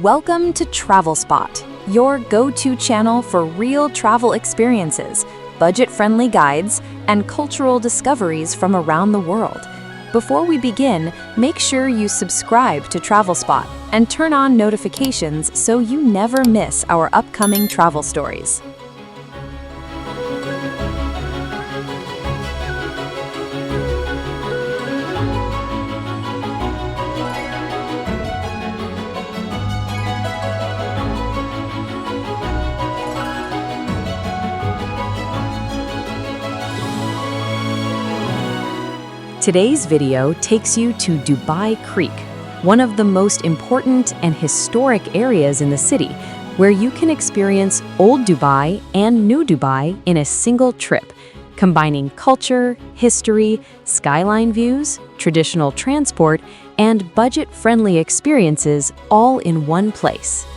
Welcome to TravelSpot, your go-to channel for real travel experiences, budget-friendly guides, and cultural discoveries from around the world. Before we begin, make sure you subscribe to TravelSpot and turn on notifications so you never miss our upcoming travel stories. Today's video takes you to Dubai Creek, one of the most important and historic areas in the city, where you can experience Old Dubai and New Dubai in a single trip, combining culture, history, skyline views, traditional transport, and budget-friendly experiences all in one place.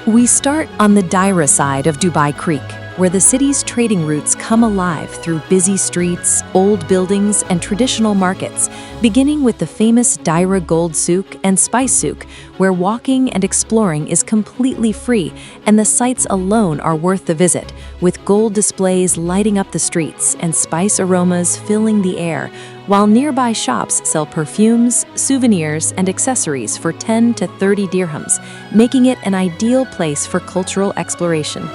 We start on the Deira side of Dubai Creek, where the city's trading routes come alive through busy streets, old buildings, and traditional markets, beginning with the famous Deira Gold Souk and Spice Souk, where walking and exploring is completely free, and the sights alone are worth the visit, with gold displays lighting up the streets and spice aromas filling the air, while nearby shops sell perfumes, souvenirs, and accessories for 10 to 30 dirhams, making it an ideal place for cultural exploration.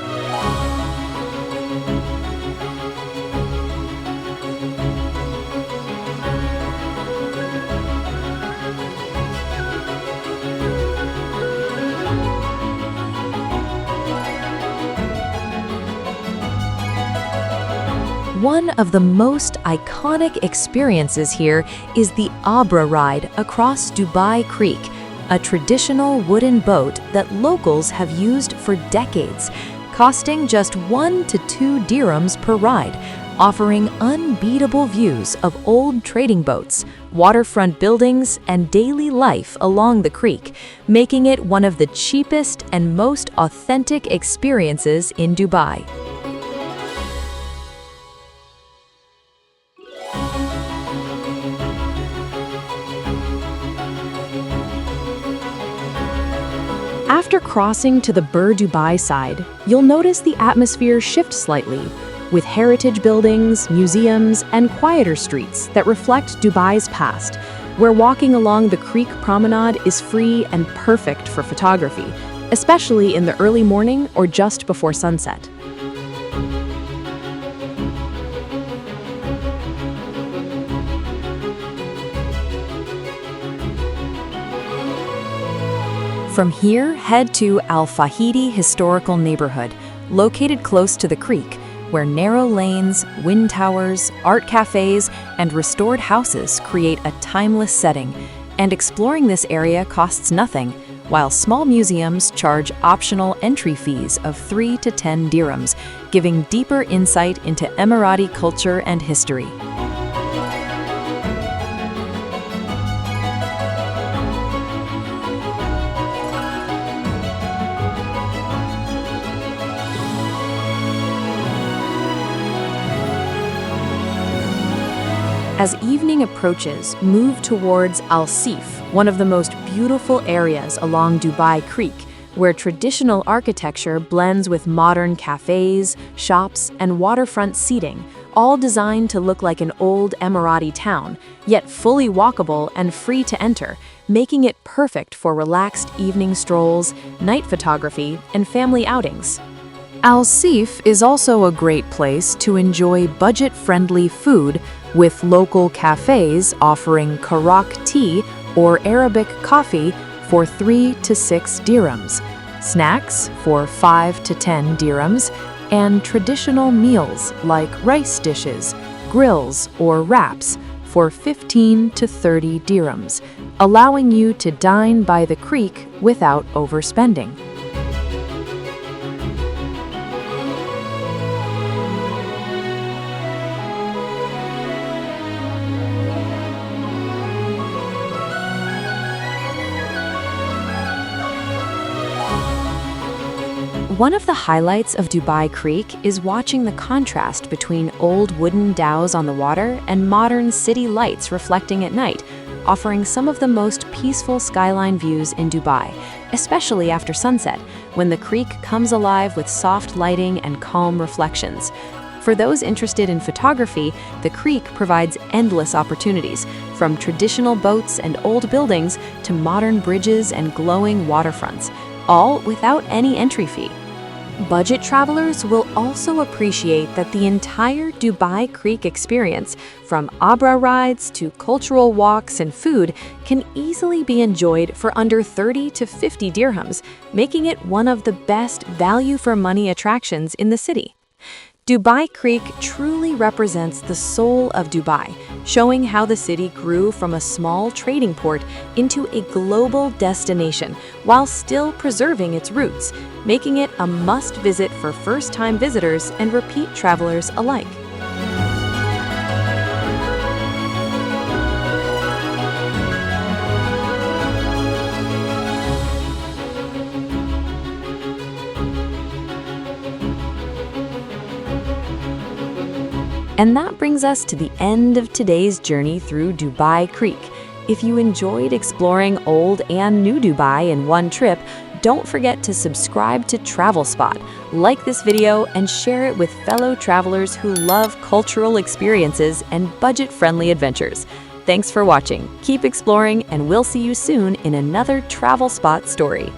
One of the most iconic experiences here is the Abra ride across Dubai Creek, a traditional wooden boat that locals have used for decades, costing just 1 to 2 dirhams per ride, offering unbeatable views of old trading boats, waterfront buildings, and daily life along the creek, making it one of the cheapest and most authentic experiences in Dubai. After crossing to the Bur Dubai side, you'll notice the atmosphere shift slightly, with heritage buildings, museums, and quieter streets that reflect Dubai's past, where walking along the creek promenade is free and perfect for photography, especially in the early morning or just before sunset. From here, head to Fahidi Historical Neighborhood, located close to the creek, where narrow lanes, wind towers, art cafes, and restored houses create a timeless setting. And exploring this area costs nothing, while small museums charge optional entry fees of 3 to 10 dirhams, giving deeper insight into Emirati culture and history. As evening approaches, move towards Seef, one of the most beautiful areas along Dubai Creek, where traditional architecture blends with modern cafes, shops, and waterfront seating, all designed to look like an old Emirati town, yet fully walkable and free to enter, making it perfect for relaxed evening strolls, night photography, and family outings. Seef is also a great place to enjoy budget-friendly food, with local cafes offering karak tea or Arabic coffee for 3 to 6 dirhams, snacks for 5 to 10 dirhams, and traditional meals like rice dishes, grills, or wraps for 15 to 30 dirhams, allowing you to dine by the creek without overspending. One of the highlights of Dubai Creek is watching the contrast between old wooden dhows on the water and modern city lights reflecting at night, offering some of the most peaceful skyline views in Dubai, especially after sunset, when the creek comes alive with soft lighting and calm reflections. For those interested in photography, the creek provides endless opportunities, from traditional boats and old buildings to modern bridges and glowing waterfronts, all without any entry fee. Budget travelers will also appreciate that the entire Dubai Creek experience, from Abra rides to cultural walks and food, can easily be enjoyed for under 30 to 50 dirhams, making it one of the best value-for-money attractions in the city. Dubai Creek truly represents the soul of Dubai, showing how the city grew from a small trading port into a global destination while still preserving its roots, making it a must-visit for first-time visitors and repeat travelers alike. And that brings us to the end of today's journey through Dubai Creek. If you enjoyed exploring old and new Dubai in one trip, don't forget to subscribe to TravelSpot, like this video, and share it with fellow travelers who love cultural experiences and budget-friendly adventures. Thanks for watching, keep exploring, and we'll see you soon in another TravelSpot story.